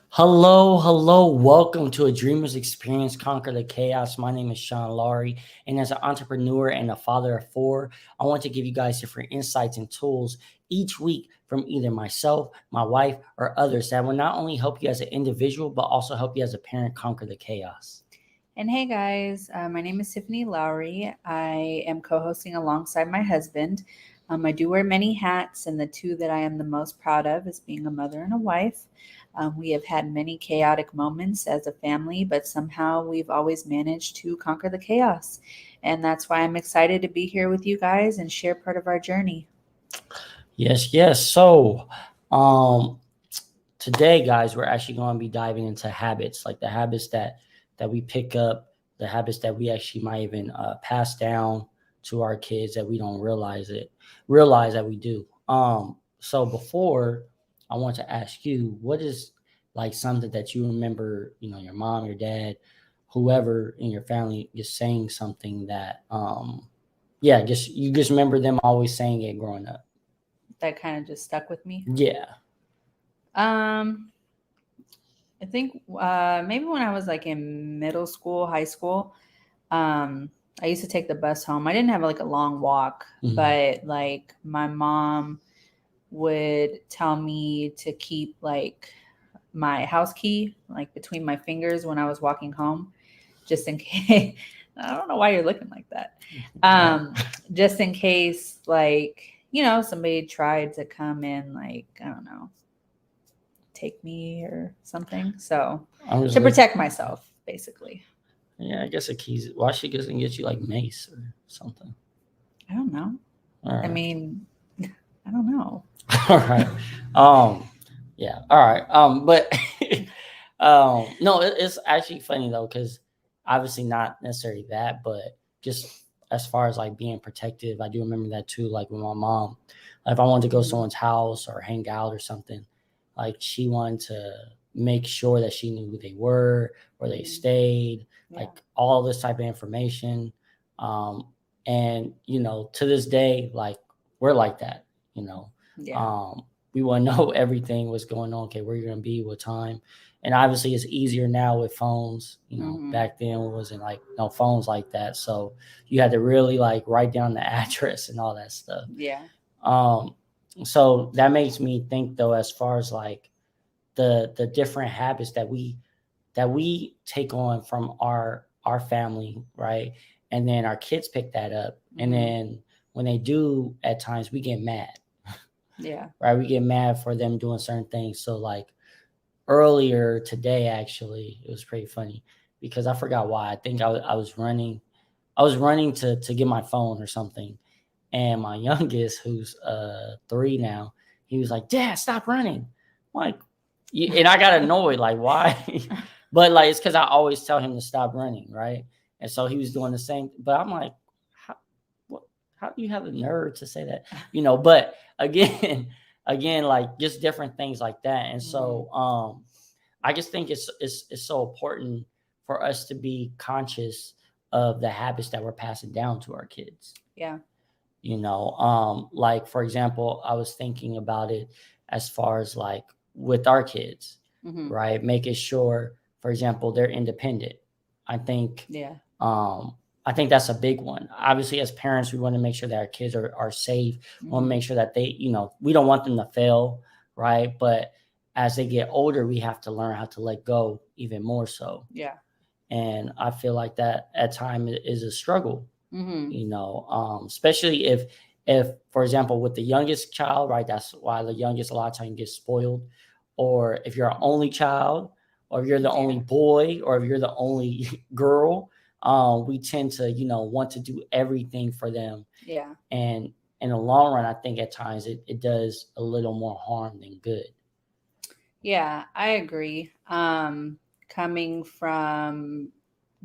Hello, hello. Welcome to A Dreamer's Experience Conquer the Chaos. My name is Sean Laurie, and as an entrepreneur and a father of four, I want to give you guys different insights and tools each week from either myself, my wife, or others that will not only help you as an individual, but also help you as a parent conquer the chaos. And hey guys, my name is Tiffany Lowry. I am co hosting alongside my husband. I do wear many hats, and the two that I am the most proud of is being a mother and a wife. We have had many chaotic moments as a family, but somehow we've always managed to conquer the chaos. And that's why I'm excited to be here with you guys and share part of our journey. Yes, yes. Um, Today, guys, we're actually going to be diving into habits, like the habits that we pick up, the habits that we actually might even pass down to our kids that we don't realize that we do. So before, I want to ask you, what is like something that you remember, your mom, your dad, whoever in your family just saying something that, yeah, just you just remember them always saying it growing up. That kind of just stuck with me. Yeah. Um, I think maybe when I was like in middle school, high school, I used to take the bus home. I didn't have like a long walk, Mhm. but like my mom would tell me to keep like my house key like between my fingers when I was walking home, just in case. I don't know why you're looking like that. Right. Just in case, like, somebody tried to come in, like, I don't know, take me or something. So I was to like, protect myself, basically. yeah, I guess a keys. Why she doesn't get you like mace or something? I don't know. All I right, mean, I don't know. all right. Yeah, all right. But no, it's actually funny though, because obviously not necessarily that, but just as far as like being protective, I do remember that too. Like with my mom, if I wanted to go to Mhm. someone's house or hang out or something, like she wanted to make sure that she knew who they were, where they Mhm. stayed, Yeah. like all this type of information. Um, and to this day, like we're like that. You know, Yeah. um, we want to know everything what's going on. Okay, where you're gonna be, what time, and obviously it's easier now with phones. Hmm. Back then it wasn't like no phones like that, so you had to really like write down the address and all that stuff. Yeah. Um, so that makes me think though, as far as like the different habits that we take on from our family, right? And then our kids pick that up, and Hmm. then when they do, at times we get mad, Yeah. right? We get mad for them doing certain things. So like earlier today, actually, it was pretty funny because I forgot why. I think I was running to get my phone or something, and my youngest, who's 3 now, he was like, "Dad, stop running!" I'm like, and I got annoyed, like, why? But like, it's because I always tell him to stop running, right? And so he was doing the same. But I'm like, how, what, how do you have the nerve to say that? But again, again, like just different things like that. And Hmm. so, I just think it's so important for us to be conscious of the habits that we're passing down to our kids. Yeah. Like for example, I was thinking about it as far as like with our kids, Hmm. right? Making sure, for example, they're independent. I think Yeah. um I think that's a big one. Obviously, as parents, we want to make sure that our kids are safe. We want to Hmm. make sure that we don't want them to fail, right? But as they get older, we have to learn how to let go even more so. Yeah. And I feel like that at times is a struggle, Hmm. especially if for example with the youngest child, right? That's why the youngest a lot of times gets spoiled. Or if you're an only child, or if you're the only Yeah. boy, or if you're the only girl, we tend to want to do everything for them. Yeah. And in the long run, I think at times it does a little more harm than good. Yeah, I agree. Coming from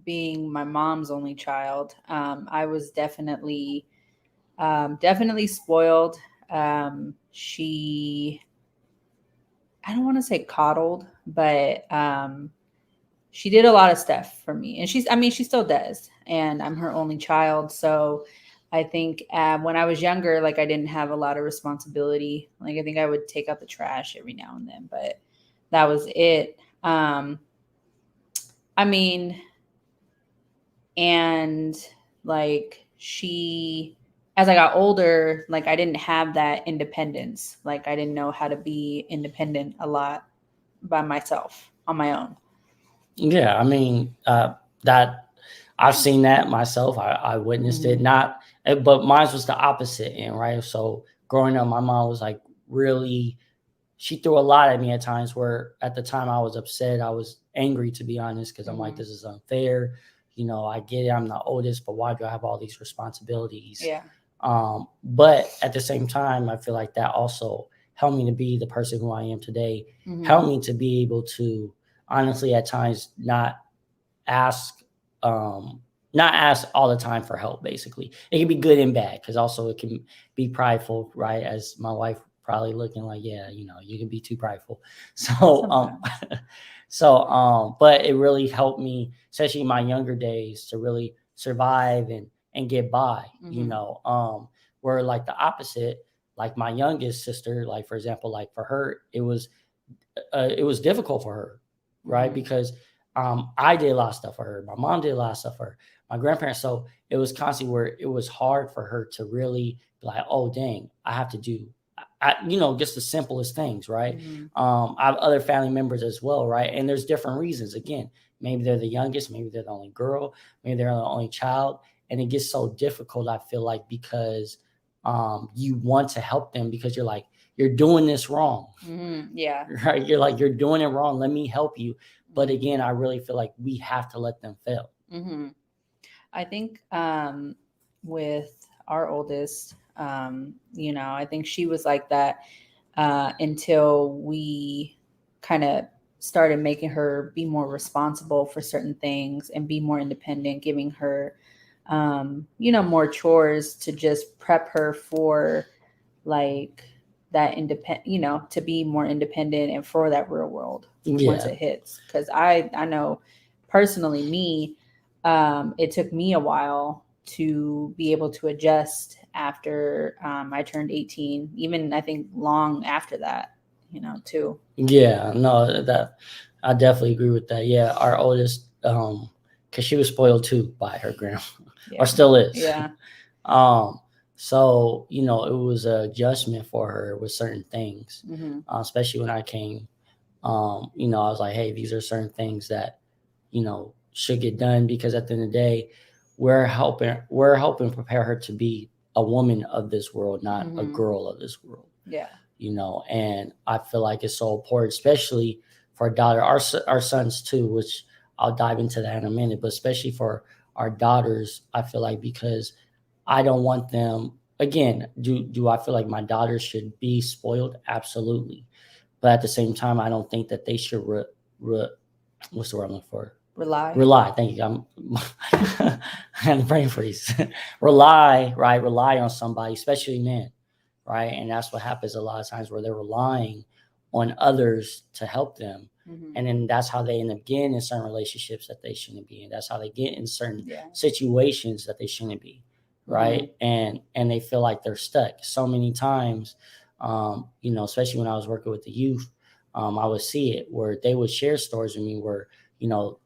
being my mom's only child, I was definitely spoiled. She, I don't want to say coddled, but she did a lot of stuff for me, and I mean, she still does, and I'm her only child, so I think when I was younger, like I didn't have a lot of responsibility. Like I think I would take out the trash every now and then, but that was it. Um, I mean, and like she, as I got older, like I didn't have that independence. Like I didn't know how to be independent a lot by myself on my own. Yeah, I mean, that I've seen that myself. I witnessed it. Mm-hmm. Not, but mine was the opposite end, right? So growing up, my mom was like really. She threw a lot at me at times. Where at the time I was upset, I was angry to be honest, because I'm like, Mm-hmm. this is unfair. I get it. I'm the oldest, but why do I have all these responsibilities? Yeah. But at the same time, I feel like that also helped me to be the person who I am today. Mm-hmm. Helped me to be able to honestly at times ask um not ask all the time for help. Basically it can be good and bad, because also it can be prideful, right? As my wife probably looking like, yeah, you can be too prideful. so Sometimes. but it really helped me, especially in my younger days, to really survive and get by. Mm-hmm. Where like the opposite, like my youngest sister, like for example, like for her it was difficult for her, right? Mm-hmm. Because I did a lot of stuff for her. My mom did a lot of stuff for her. My grandparents. So it was constantly where it was hard for her to really be like, oh, dang, I have to do, just the simplest things, right? Mm-hmm. I have other family members as well, right? And there's different reasons. Again, maybe they're the youngest, maybe they're the only girl, maybe they're the only child. And it gets so difficult, I feel like, because you want to help them because you're like, you're doing this wrong. Mm-hmm. Yeah. Right? You're like, you're doing it wrong. Let me help you. But Mm-hmm. again, I really feel like we have to let them fail. Mm-hmm. I think with our oldest, I think she was like that until we kind of started making her be more responsible for certain things and be more independent, giving her, more chores to just prep her for like that independent, to be more independent and for that real world once Yeah. it hits. Because I know personally me, it took me a while to be able to adjust after I turned 18, even I think long after that, too. Yeah. No, that I definitely agree with that. Yeah. Our oldest, because she was spoiled too by her grandma, or Yeah. still is. Yeah. um, so, it was an adjustment for her with certain things, Mm-hmm. especially when I came. I was like, hey, these are certain things that, should get done, because at the end of the day, we're helping prepare her to be a woman of this world, not a Mm-hmm. girl of this world. Yeah. And I feel like it's so important, especially for our daughter, our sons too, which I'll dive into that in a minute, but especially for our daughters, I feel like, because I don't want them, again, do I feel like my daughters should be spoiled? Absolutely. But at the same time, I don't think that they should re, what's the word I'm looking for? Rely. Rely. Thank you. I'm and brain freeze. Rely, right? Rely on somebody, especially men, right? And that's what happens a lot of times, where they're relying on others to help them. Mm-hmm. And then that's how they end up getting in certain relationships that they shouldn't be in. That's how they get in certain Yeah. situations that they shouldn't be, Mm-hmm. right? And they feel like they're stuck so many times. Especially when I was working with the youth, I would see it where they would share stories with me where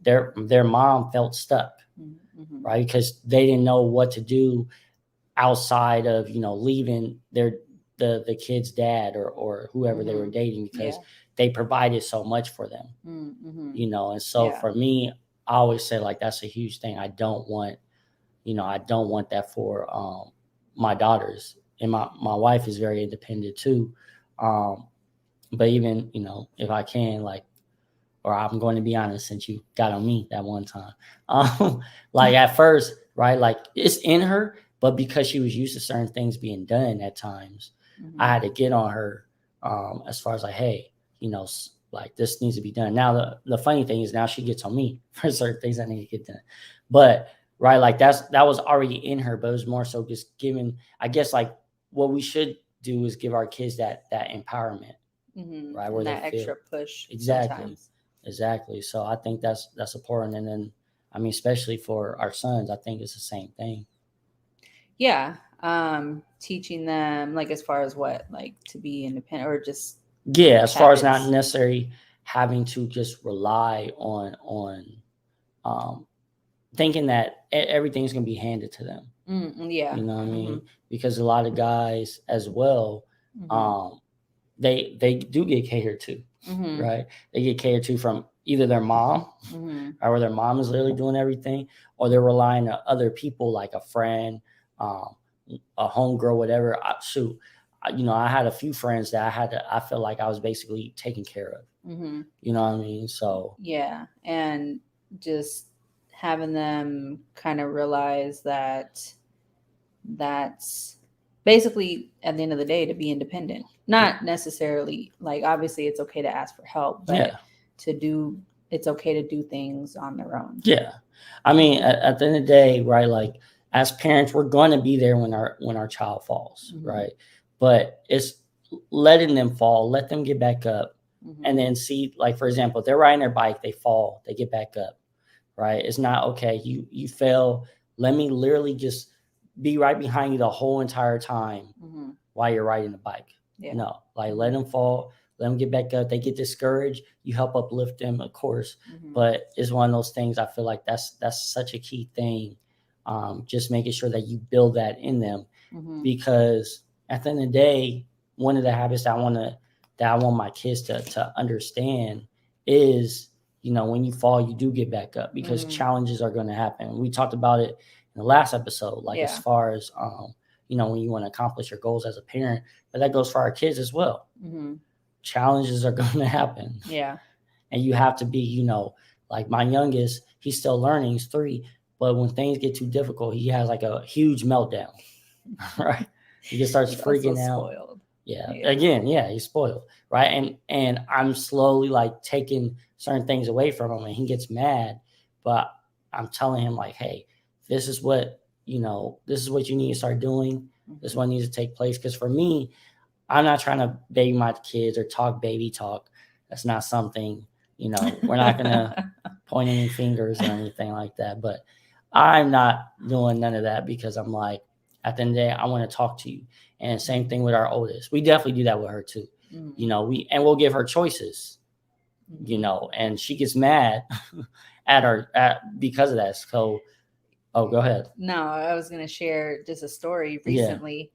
their mom felt stuck, Mm-hmm. right? Because they didn't know what to do outside of leaving the kid's dad or whoever they were Mm-hmm. dating, because Yeah. they provided so much for them. Mm-hmm. And so Yeah. for me, I always say, like, that's a huge thing. I don't want that for my daughters. And my wife is very independent too. But even if I can, like, or I'm going to be honest, since you got on me that one time. Like at first, right? Like it's in her, but because she was used to certain things being done at times, I Mm-hmm. had to get on her, as far as like, hey, like this needs to be done. Now the funny thing is now she gets on me for certain things that need to get done. But right, like that was already in her, but it was more so just giving, I guess, like what we should do is give our kids that empowerment, Mm-hmm. right? Where And they that feel extra push exactly. sometimes. Exactly. So I think that's important. And then, I mean, especially for our sons, I think it's the same thing. Yeah. Teaching them like as far as what, like to be independent or just Yeah, as far as not habits. necessarily having to just rely on um, thinking that everything's going to be handed to them. Yeah. You know what I Mm-hmm. mean? Because a lot of guys as well, Mm-hmm. um, they do get catered to, Mm-hmm. right? They get catered to from either their mom, Mm-hmm. or their mom is literally doing everything, or they're relying on other people like a friend, um, a homegirl, whatever. I had a few friends that I felt like I was basically taken care of. Mm-hmm. You know what I mean? So Yeah, and just having them kind of realize that that's basically at the end of the day to be independent. Not necessarily like obviously it's okay to ask for help, but yeah, to do it's okay to do things on their own. yeah. I mean, at the end of the day, right? Like as parents, we're going to be there when our child falls, Mm-hmm. right? But it's letting them fall, let them get back up, and Mm-hmm. then see, like for example, if they're riding their bike, they fall, they get back up, right? It's not okay. You fail. Let me literally just be right behind you the whole entire time Mm-hmm. while you're riding the bike. Yeah. No, like let Mm-hmm. them fall, let them get back up. They get discouraged. You help uplift them, of course, Mm-hmm. but it's one of those things. I feel like that's such a key thing. Just making sure that you build that in them, Mm-hmm. because at the end of the day, one of the habits that I want my kids to understand is, when you fall, you do get back up, because Mm-hmm. challenges are going to happen. We talked about it in the last episode, like as Yeah. far as when you want to accomplish your goals as a parent, but that goes for our kids as well. Mm-hmm. Challenges are going to happen, Yeah. and you have to be, like my youngest, he's still learning, he's 3, but when things get too difficult, he has like a huge meltdown. Right? He just starts He's also freaking out. spoiled. Yeah. Yeah. Again, yeah, he's spoiled, right? And I'm slowly like taking certain things away from him, and he gets mad, but I'm telling him like, hey, this is what this is what you need to start doing. This is Mm-hmm. what needs to take place. Because for me, I'm not trying to baby my kids or talk baby talk. That's not something, we're not gonna point any fingers or anything like that. But I'm not doing none of that, because I'm like, at the end of the day, I want to talk to you. And same thing with our oldest. We definitely do that with her too. Mm-hmm. We'll give her choices, Mm-hmm. and she gets mad at because of that. So, oh, go ahead. No, I was going to share just a story Yeah. recently.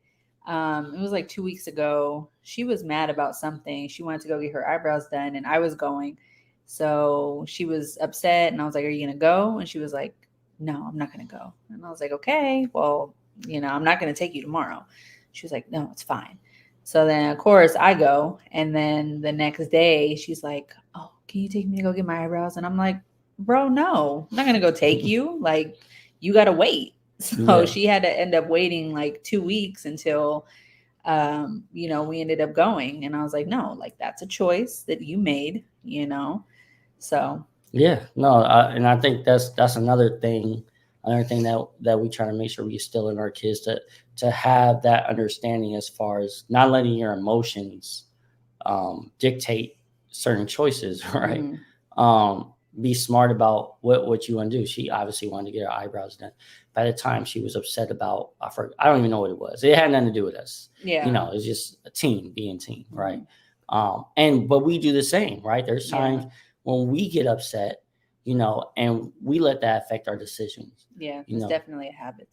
It was like 2 weeks ago. She was mad about something. She wanted to go get her eyebrows done, and I was going. So she was upset, and I was like, "Are you going to go?" And she was like, "No, I'm not going to go." And I was like, "Okay, well, I'm not going to take you tomorrow." She was like, "No, it's fine." So then, of course, I go, and then the next day, she's like, "Oh, can you take me to go get my eyebrows?" And I'm like, "Bro, no, I'm not going to go take you. Like, you got to wait." So Yeah. she had to end up waiting like 2 weeks until, we ended up going. And I was like, no, like that's a choice that you made. So, Yeah, no, and I think that's another thing that we try to make sure we instill in our kids, to have that understanding, as far as not letting your emotions dictate certain choices, right? mhm, Be smart about what you want to do. She obviously wanted to get her eyebrows done. By the time she was upset about, I don't even know what it was. It had nothing to do with us. yeah. It's just a team being team, right? Mhm, But we do the same, right? There's yeah. times when we get upset, and we let that affect our decisions. Yeah. You It's know, definitely a habit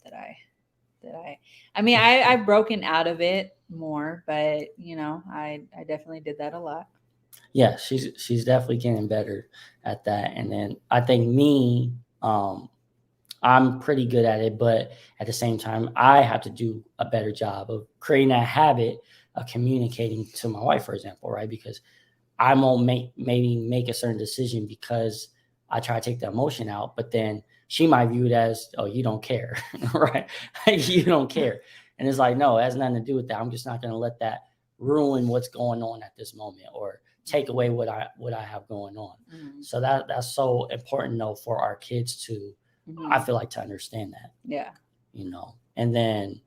I mean, I've broken out of it more, but I definitely did that a lot. yeah, she's definitely getting better at that. And then I think me, I'm pretty good at it, but at the same time, I have to do a better job of creating that habit of communicating to my wife, for example, right? Because I won't maybe make a certain decision because I try to take the emotion out, but then she might view it as, oh, you don't care, right? You don't care. And it's like, no, it has nothing to do with that. I'm just not going to let that ruin what's going on at this moment, or take away what I have going on. Mhm, So that's so important though for our kids to, I mhm. feel like, to understand that, Yeah. and then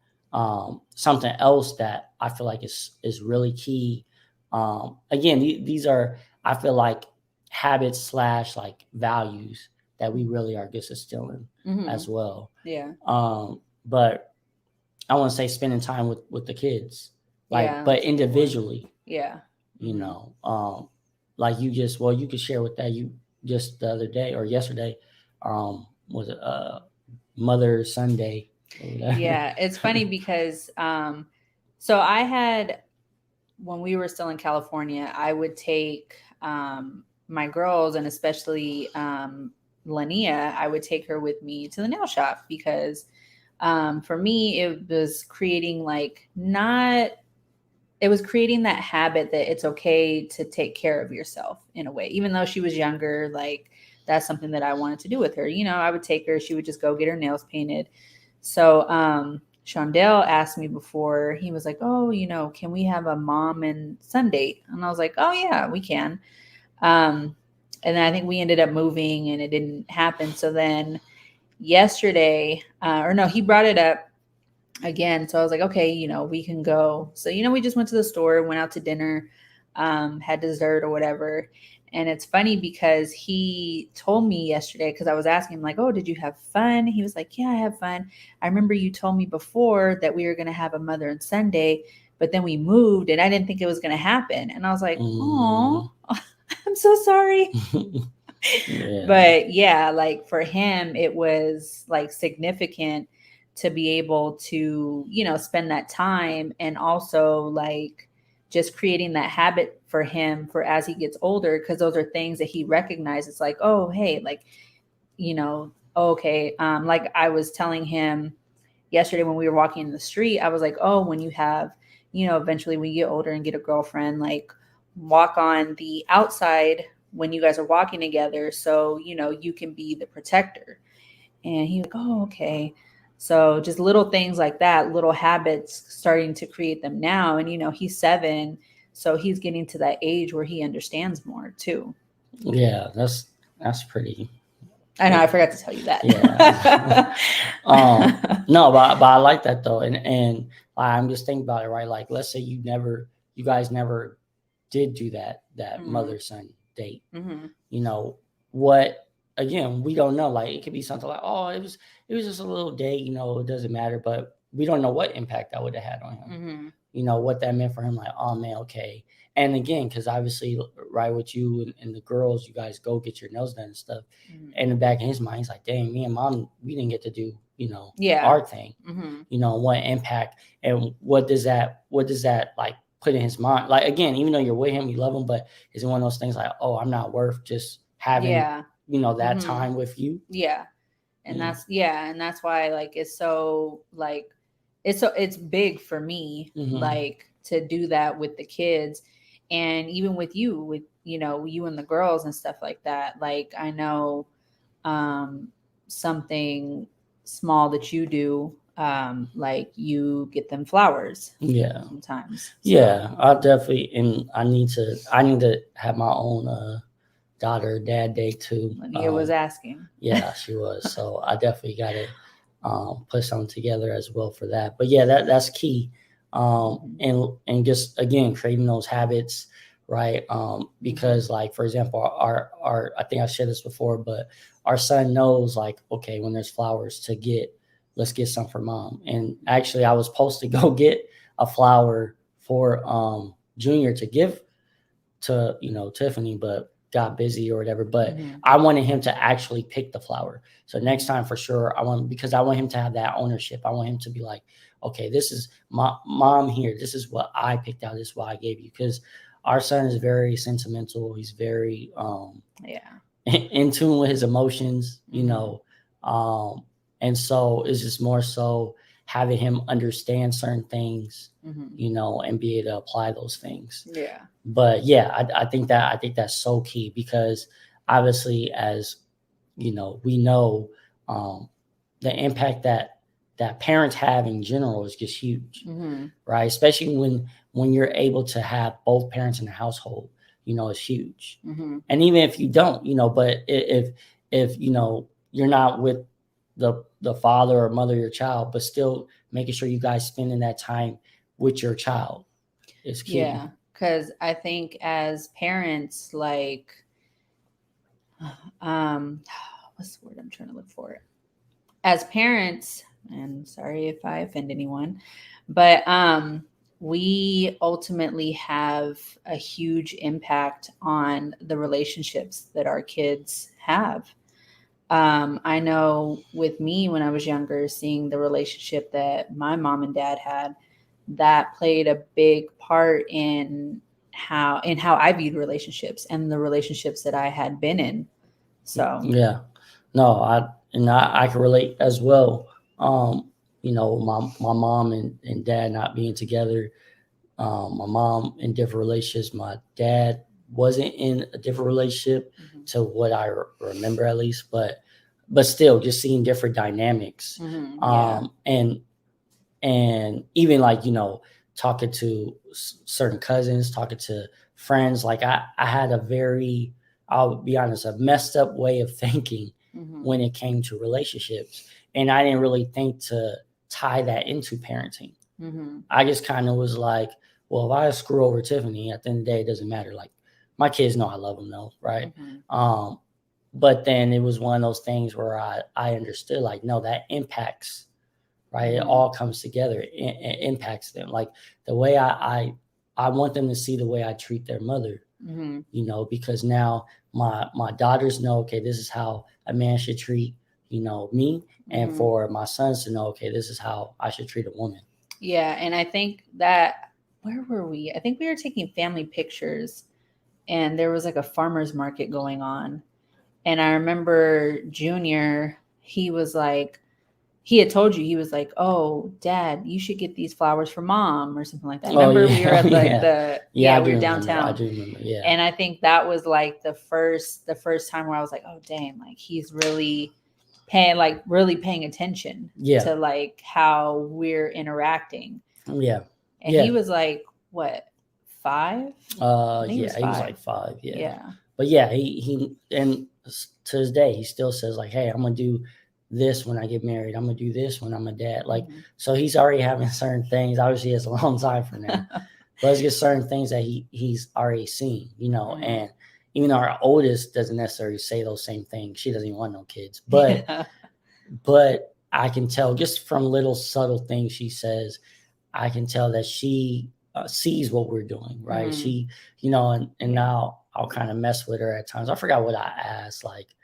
something else that I feel like is really key. Again, these are, I feel like, habits slash like values that we really are just instilling as Mhm. well. Yeah. But I want to say spending time with the kids, like, Yeah. but That's a big one. individually, Yeah. you Mhm. know. Um, like you just, well, you could share with that, you just the other day or yesterday, was it Mother Sunday or whatever. Yeah, it's funny because so I had, when we were still in California, I would take my girls, and especially Lania, I would take her with me to the nail shop because for me, it was creating like not, it was creating that habit that it's okay to take care of yourself in a way. Even though she was younger, like that's something that I wanted to do with her. You know, I would take her, she would just go get her nails painted. So, Shondell asked me before, he was like, "Oh, you know, can we have a mom and son date?" And I was like, "Oh, yeah, we can." Um, and then I think we ended up moving and it didn't happen. So then yesterday, or no, he brought it up again. So I was like, okay, you know, we can go. So, you know, we just went to the store, went out to dinner, had dessert or whatever. And it's funny because he told me yesterday, because I was asking him, like, oh, did you have fun? He was like, yeah, I have fun. I remember you told me before that we were going to have a mother and son day, but then we moved and I didn't think it was going to happen. And I was like, oh, I'm so sorry. Yeah. But yeah, like for him, it was like significant to be able to, you know, spend that time, and also like just creating that habit for him for as he gets older, because those are things that he recognizes, like, oh, hey, like, you know, okay. Like I was telling him yesterday when we were walking in the street, I was like, oh, when you have, you know, eventually when you get older and get a girlfriend, like walk on the outside when you guys are walking together. So, you know, you can be the protector. And he was like, oh, okay. So just little things like that, little habits, starting to create them now. And, you know, he's 7. So he's getting to that age where he understands more too. Yeah, that's pretty. I know, I forgot to tell you Yeah. that. No, but I like that though, and I'm just thinking about it, right? Like, let's say you guys never did do that Mm-hmm. mother son date. Mm-hmm. You know what? Again, we don't know. Like, it could be something like, oh, it was just a little date. You know, it doesn't matter, but we don't know what impact that would have had on him. Mm-hmm. You know what that meant for him. Like, oh man, okay. And again, because obviously, right, with you and the girls, you guys go get your nails done and stuff. Mm-hmm. And in the back of his mind, he's like, dang, me and mom, we didn't get to do, Yeah. our thing. Mm-hmm. What impact and what does that like put in his mind? Like, again, even though you're with him, you love him, but is it one of those things like, oh, I'm not worth just having, Yeah. that Mm-hmm. time with you? Yeah. And Yeah. that's, yeah, and that's why like it's so like it's big for me, Hmm. like to do that with the kids, and even with you, with, you know, you and the girls and stuff like that. Like I know um something small that you do, like you get them flowers Yeah. sometimes. So Yeah. I definitely, and I need to have my own daughter dad day too. Lania was asking. Yeah, she was. So I definitely got to put something together as well for that. But yeah, that's key. Mhm. And just again creating those habits, right? Mhm. Because like for example, our I think I shared this before, but our son knows like, okay, when there's flowers to get, let's get some for mom. And actually, I was supposed to go get a flower for Junior to give to Tiffany, but got busy or whatever. But Mhm. I wanted him to actually pick the flower. So next Mhm. time for sure, because I want him to have that ownership. I want him to be like, okay, this is my mom here. This is what I picked out. This is what I gave you. Because our son is very sentimental. He's very Yeah. in tune with his emotions, Mhm. and so it's just more so having him understand certain things, Mhm. and be able to apply those things. Yeah. But yeah, I think that's so key because obviously, as we know, um, the impact that parents have in general is just huge, Mhm. right? Especially when you're able to have both parents in the household, it's huge. Mhm. And even if you don't, but if you're not with the father or mother of your child, but still making sure you guys spending that time with your child is key. Yeah, because I think as parents, like, um, what's the word I'm trying to look for? As parents, and sorry if I offend anyone, but we ultimately have a huge impact on the relationships that our kids have. I know with me when I was younger, seeing the relationship that my mom and dad had, that played a big part in how I viewed relationships and the relationships that I had been in. So, Yeah, no, I can relate as well. My mom and dad not being together. My mom in different relationships. My dad wasn't in a different relationship mhm, to what I remember at least, but still, just seeing different dynamics. yeah, And even like talking to certain cousins, talking to friends, like I had a very, I'll be honest, a messed up way of thinking hmm when it came to relationships, and I didn't really think to tie that into parenting. hmm I just kind of was like, well, if I screw over Tiffany, at the end of the day, it doesn't matter. Like, my kids know I love them though, right? hmm um but then it was one of those things where I understood, like, no, that impacts, right? It hmm all comes together. It impacts them. Like the way I want them to see the way I treat their mother, hmm because now my daughters know, okay, this is how a man should treat, me, and hmm for my sons to know, okay, this is how I should treat a woman. yeah. And I think that, where were we? I think we were taking family pictures, and there was like a farmer's market going on. And I remember Junior, he was like, he had told you, he was like, "Oh, Dad, you should get these flowers for Mom," or something like that. Oh Remember, we were yeah, at like yeah, the yeah. yeah, I we do were remember. I downtown, do remember. Yeah, and I think that was like the first time where I was like, "Oh, dang, like he's really paying attention yeah, to like how we're interacting." yeah, And he yeah. was like, what, 5? I think he was Yeah, he was 5. like 5. Yeah, Yeah. but yeah, he and to this day he still says like, "Hey, I'm gonna do this when I get married. I'm gonna do this when I'm a dad." Like, Mhm. so he's already having certain things. Obviously, it's a long time from now, but it's just certain things that he's already seen, Mhm. And even though our oldest doesn't necessarily say those same things, she doesn't even want no kids, Yeah. but I can tell just from little subtle things she says, I can tell that she sees what we're doing, right? Mhm. She, and Yeah. now I'll kind of mess with her at times. I forgot what I asked. Like,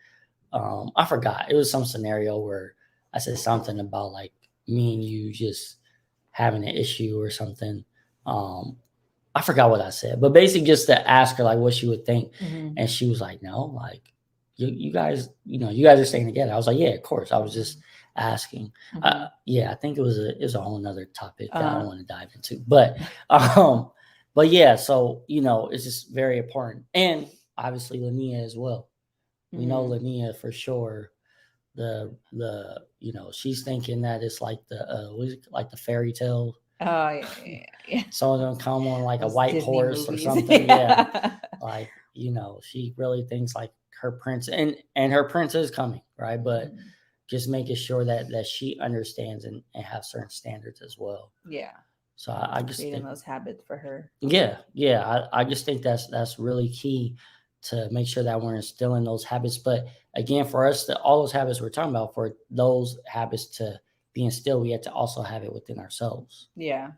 I forgot. It was some scenario where I said something about like me and you just having an issue or something. Um, I forgot what I said, but basically just to ask her like what she would think, Mhm. and she was like, "No, like you guys, you guys are staying together." I was like, "Yeah, of course." I was just asking. Mhm. Yeah, I think it was a whole nother topic that I don't Uh, want to dive into, um, but yeah, so it's just very important, and obviously Lania as well. We know mhm. Lania for sure. The she's thinking that it's like what is it, like the fairy tale. Oh, yeah, yeah, yeah. Some of them come on like a Those white Disney horse or movies. something. Yeah, Yeah. like she really thinks like her prince, and her prince is coming, right? But Mhm. just making sure that she understands and have certain standards as well. Yeah. So I just Creating think, those habits for her. yeah, I just think that's really key to make sure that we're instilling those habits. But again, for us, all those habits we're talking about, for those habits to be instilled, we have to also have it within ourselves. Yeah.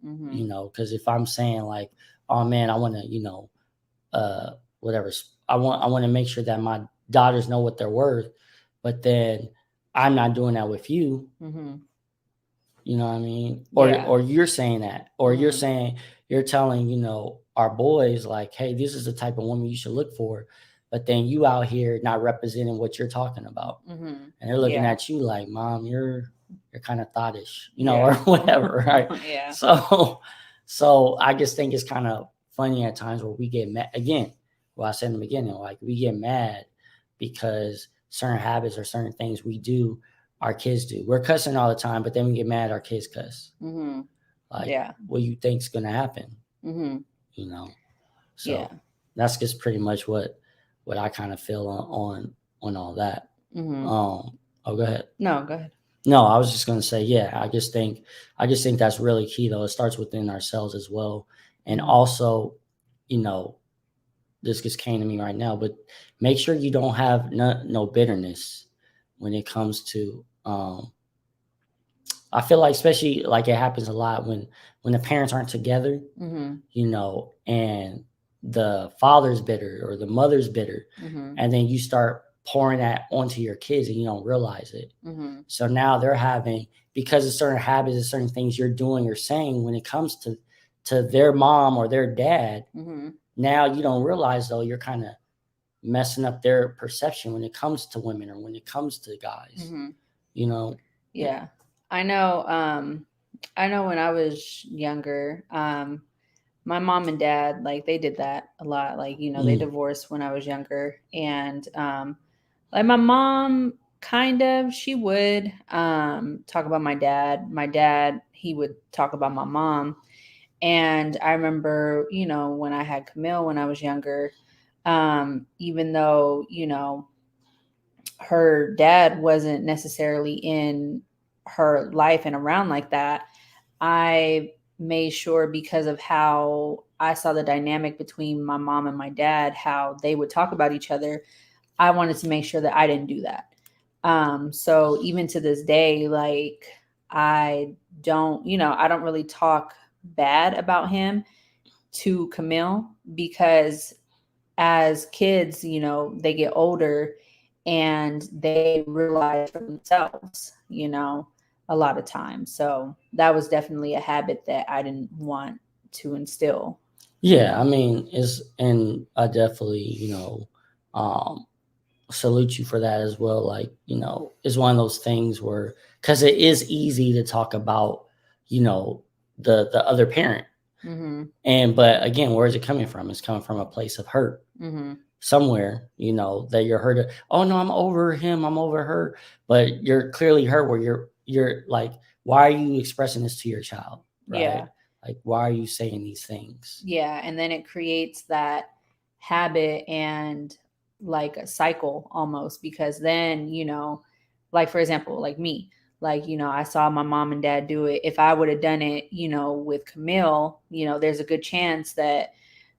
Mhm. Because if I'm saying like, oh man, I want to, whatever, I want to make sure that my daughters know what they're worth, but then I'm not doing that with you. Mhm. You know what I mean? Or Yeah. or you're saying that, or you're Mhm. saying, you're telling our boys like, hey, this is the type of woman you should look for, but then you out here not representing what you're talking about, Mhm. and they're looking Yeah. at you like, mom, you're kind of thottish, or Yeah. whatever, right? Yeah. So I just think it's kind of funny at times where we get mad again. Well, I said in the beginning, like we get mad because certain habits or certain things we do, our kids do. We're cussing all the time, but then we get mad our kids cuss. Mhm. Like, Yeah. what you think's gonna happen, Mhm. you know? Yeah. So that's just pretty much what I kind of feel on all that. Mhm. Oh, go ahead. No, go ahead. No, I was just gonna say, yeah, I just think that's really key though. It starts within ourselves as well. And Mhm. also, you know, this just came to me right now, but make sure you don't have no bitterness when it comes to I feel like, especially like it happens a lot when the parents aren't together, Mm-hmm. and the father's bitter or the mother's bitter, Mm-hmm. and then you start pouring that onto your kids and you don't realize it. Mm-hmm. So now they're having, because of certain habits and certain things you're doing or saying when it comes to their mom or their dad. Mm-hmm. Now you don't realize though you're kind of messing up their perception when it comes to women or when it comes to guys. Mm-hmm. You know, Yeah. I know. I know when I was younger, my mom and dad, like they did that a lot. Like, they mm, divorced when I was younger. And like my mom kind of, she would talk about my dad. My dad, he would talk about my mom. And I remember, when I had Camille when I was younger, even though, her dad wasn't necessarily in her life and around like that, I made sure, because of how I saw the dynamic between my mom and my dad, how they would talk about each other, I wanted to make sure that I didn't do that. So even to this day, like I I don't really talk bad about him to Camille, because as kids, they get older and they realize for themselves, a lot of times. So that was definitely a habit that I didn't want to instill. yeah, I mean, and I definitely, um, salute you for that as well. Like, it's one of those things where, because it is easy to talk about, you know, the other parent, Mm-hmm. but again, where is it coming from? It's coming from a place of hurt Mm-hmm. somewhere, that you're hurt. Oh no, I'm over him, I'm over her, but you're clearly hurt. Where you're like, why are you expressing this to your child, right? Yeah. Like, why are you saying these things? Yeah. And then it creates that habit and like a cycle almost, because then, like for example, like me, like, I saw my mom and dad do it. If I would have done it, with Camille, there's a good chance that,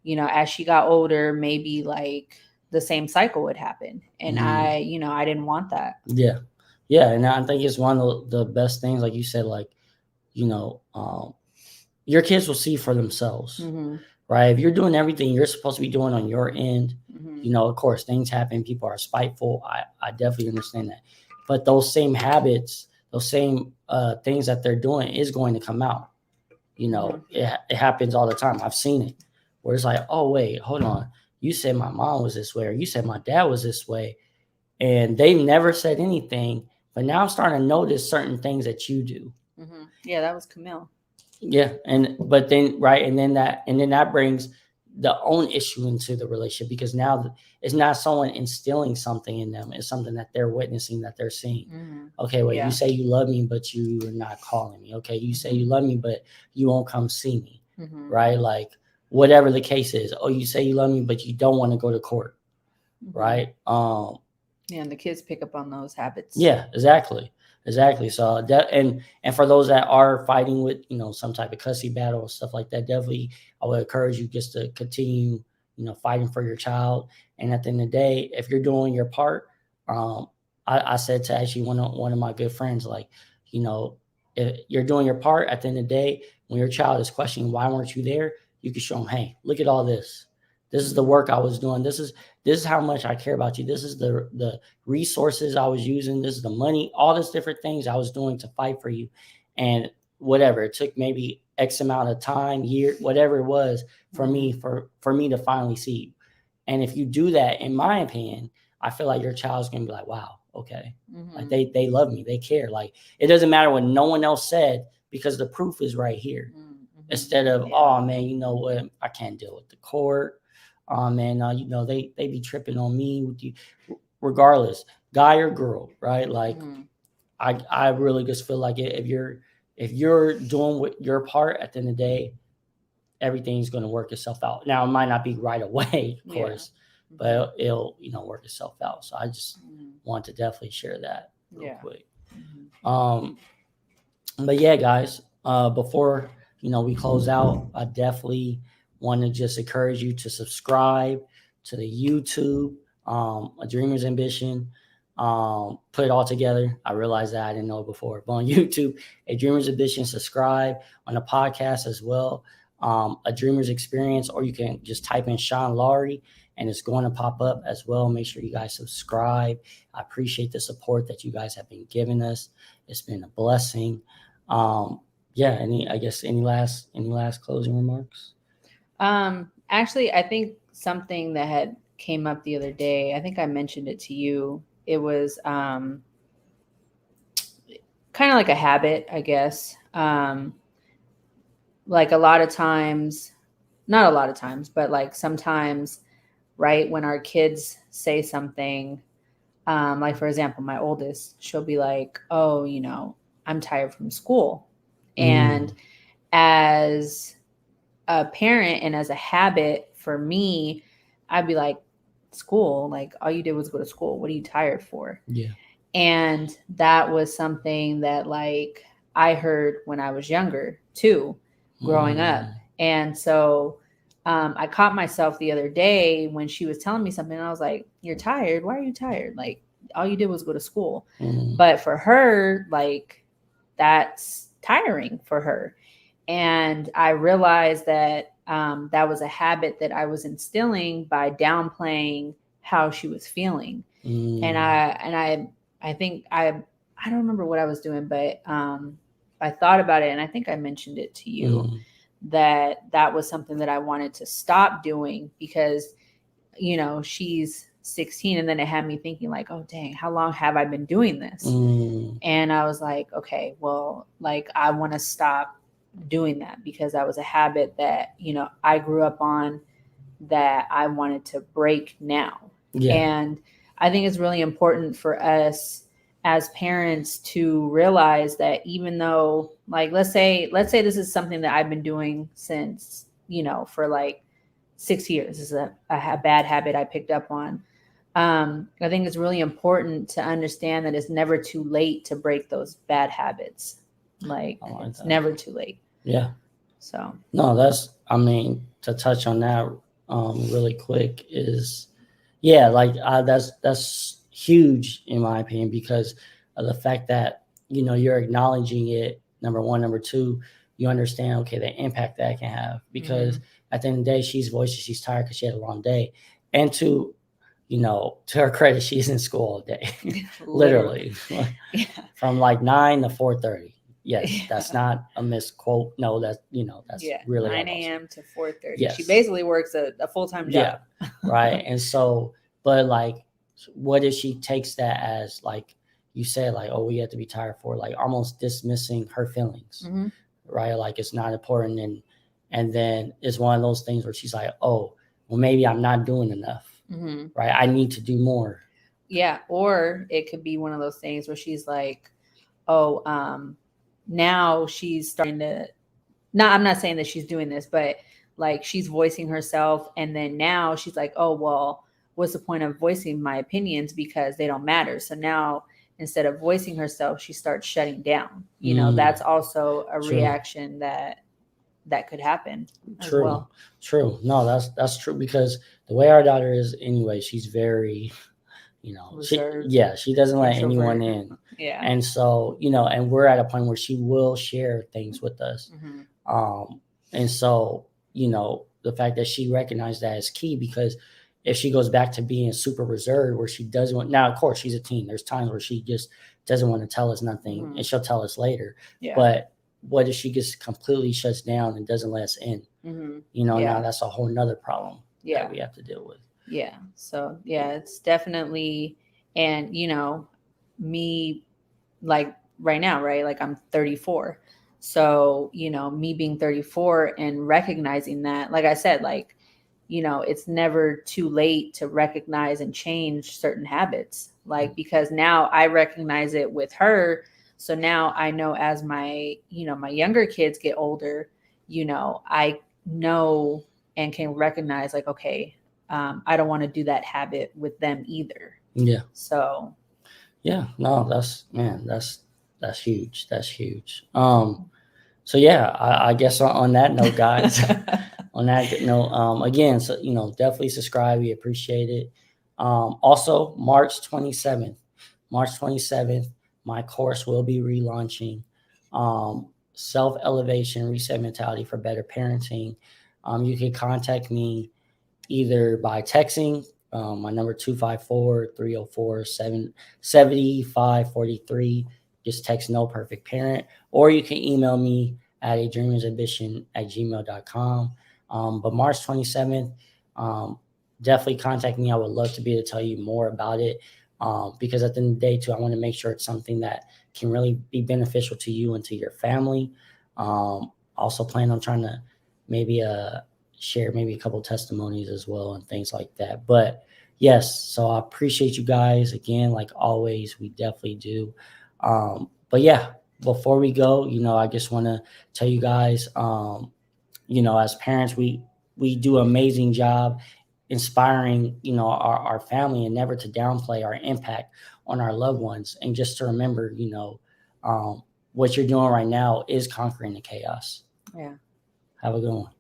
as she got older, maybe like the same cycle would happen. And Mhm. I didn't want that. Yeah, yeah, and I think it's one of the best things, like you said, like, you know, um, your kids will see for themselves, Mm-hmm. right? If you're doing everything you're supposed to be doing on your end, Mm-hmm. of course, things happen. People are spiteful. I definitely understand that. But those same habits, those same things that they're doing is going to come out. Mm-hmm. It happens all the time. I've seen it where it's like, oh, wait, hold on. You said my mom was this way, or you said my dad was this way. And they never said anything. But now I'm starting to notice certain things that you do. Mm-hmm. Yeah, that was Camille. Yeah, and but then right, and then that brings the own issue into the relationship, because now it's not someone instilling something in them; it's something that they're witnessing, that they're seeing. Mm-hmm. Okay, wait, you Yeah. say you love me, but you're not calling me. Okay, you say Mm-hmm. you love me, but you won't come see me. Mm-hmm. Right, like whatever the case is. Oh, you say you love me, but you don't want to go to court. Mm-hmm. Right. Yeah, and the kids pick up on those habits. Yeah, exactly. Exactly. So that, and for those that are fighting with, some type of cussy battle and stuff like that, definitely I would encourage you just to continue, fighting for your child. And at the end of the day, if you're doing your part, um, I said to actually one of my good friends, like, you know, if you're doing your part, at the end of the day, when your child is questioning why weren't you there, you can show them, hey, look at all this. This is the Mm-hmm. work I was doing. This is how much I care about you. This is the resources I was using. This is the money, all these different things I was doing to fight for you. And whatever, it took maybe X amount of time, year, whatever it was for Mm-hmm. me, for me to finally see you. And if you do that, in my opinion, I feel like your child's gonna be like, wow, okay. Like Mm-hmm. they love me, they care. Like it doesn't matter what no one else said, because the proof is right here. Mm-hmm. Instead of, Yeah. oh man, you know what, I can't deal with the court. Oh man, they be tripping on me with you, regardless, guy or girl, right? Like Mm-hmm. I really just feel like if you're doing what your part, at the end of the day, everything's going to work itself out. Now it might not be right away, of Yeah. course, Mm-hmm. but it'll work itself out. So I just Mm-hmm. want to definitely share that real Yeah. quick. Mm-hmm. But yeah, guys, before we close out, I definitely want to just encourage you to subscribe to the YouTube, A Dreamer's Ambition. put it all together. I realized that I didn't know it before. But on YouTube, A Dreamer's Edition, subscribe on the podcast as well. A Dreamer's Experience, or you can just type in Sean Lowry and it's going to pop up as well. Make sure you guys subscribe. I appreciate the support that you guys have been giving us. It's been a blessing. Yeah, any last closing remarks? Actually, I think something that had came up the other day, I think I mentioned it to you. It was kind of like a habit, I guess. Like a lot of times, not a lot of times, but like sometimes, right, when our kids say something, like for example, my oldest, she'll be like, "Oh, I'm tired from school," and as a parent and as a habit for me, I'd be like, "School? Like all you did was go to school. What are you tired for?" Yeah. And that was something that like I heard when I was younger too, growing up. And so I caught myself the other day when she was telling me something, and I was like, "You're tired? Why are you tired? Like all you did was go to school." But for her, like that's tiring for her. And I realized that that was a habit that I was instilling by downplaying how she was feeling. And I think I don't remember what I was doing, but I thought about it, and I think I mentioned it to you that was something that I wanted to stop doing because she's 16, and then it had me thinking like, oh dang, how long have I been doing this? And I was like, okay, well, like I want to stop doing that because that was a habit that I grew up on that I wanted to break now. And I think it's really important for us as parents to realize that even though, like, let's say this is something that I've been doing since for like 6 years. This is a bad habit I picked up on. I think it's really important to understand that it's never too late to break those bad habits. Like it's never too late. Yeah. So no, to touch on that really quick is, that's huge in my opinion because of the fact that you're acknowledging it. Number one, number two, you understand the impact that can have because at the end of the day, she's voicing she's tired because she had a long day, and to her credit, she's in school all day, literally, from like 9 to 4:30. Yes, that's not a misquote. No, that's really 9 a.m. to 4:30. Yes. She basically works a full-time job. Yeah, right. And so, but like, what if she takes that as like you said, like, oh, we have to be tired for, like almost dismissing her feelings, right? Like it's not important, and then it's one of those things where she's like, oh, well, maybe I'm not doing enough, right? I need to do more. Yeah, or it could be one of those things where she's like, oh, now she's starting to, I'm not saying that she's doing this, but like she's voicing herself. And then now she's like, oh, well, what's the point of voicing my opinions because they don't matter? So now instead of voicing herself, she starts shutting down. That's also a reaction that could happen. True. As well. True. No, that's true because the way our daughter is anyway, she's very, she doesn't let anyone in. Yeah. And so, and we're at a point where she will share things with us. And so, the fact that she recognized that is key because if she goes back to being super reserved where she doesn't want, now, of course, she's a teen. There's times where she just doesn't want to tell us nothing and she'll tell us later. Yeah. But what if she just completely shuts down and doesn't let us in? Now that's a whole nother problem that we have to deal with. Yeah. So, it's definitely, and, me like right now, right? Like I'm 34. So, me being 34 and recognizing that, like I said, like, it's never too late to recognize and change certain habits. Like, because now I recognize it with her. So now I know as my younger kids get older, I know and can recognize like, okay, I don't want to do that habit with them either. Yeah. So. Yeah, no, that's huge. That's huge. So yeah, I guess on that note, guys, on that note, again, so definitely subscribe. We appreciate it. Also, March 27th, March 27th, my course will be relaunching. Self elevation, reset mentality for better parenting. You can contact me either by texting my number 254-304-7543. Just text no perfect parent, or you can email me at a dreamersambition@gmail.com. But March 27th, definitely contact me. I would love to be able to tell you more about it, because at the end of the day, too, I want to make sure it's something that can really be beneficial to you and to your family. Also plan on trying to maybe share maybe a couple testimonies as well and things like that. But yes, so I appreciate you guys again, like always. We definitely do. But yeah, before we go, I just want to tell you guys, as parents, we do an amazing job inspiring, our family, and never to downplay our impact on our loved ones, and just to remember, what you're doing right now is conquering the chaos. Yeah. Have a good one.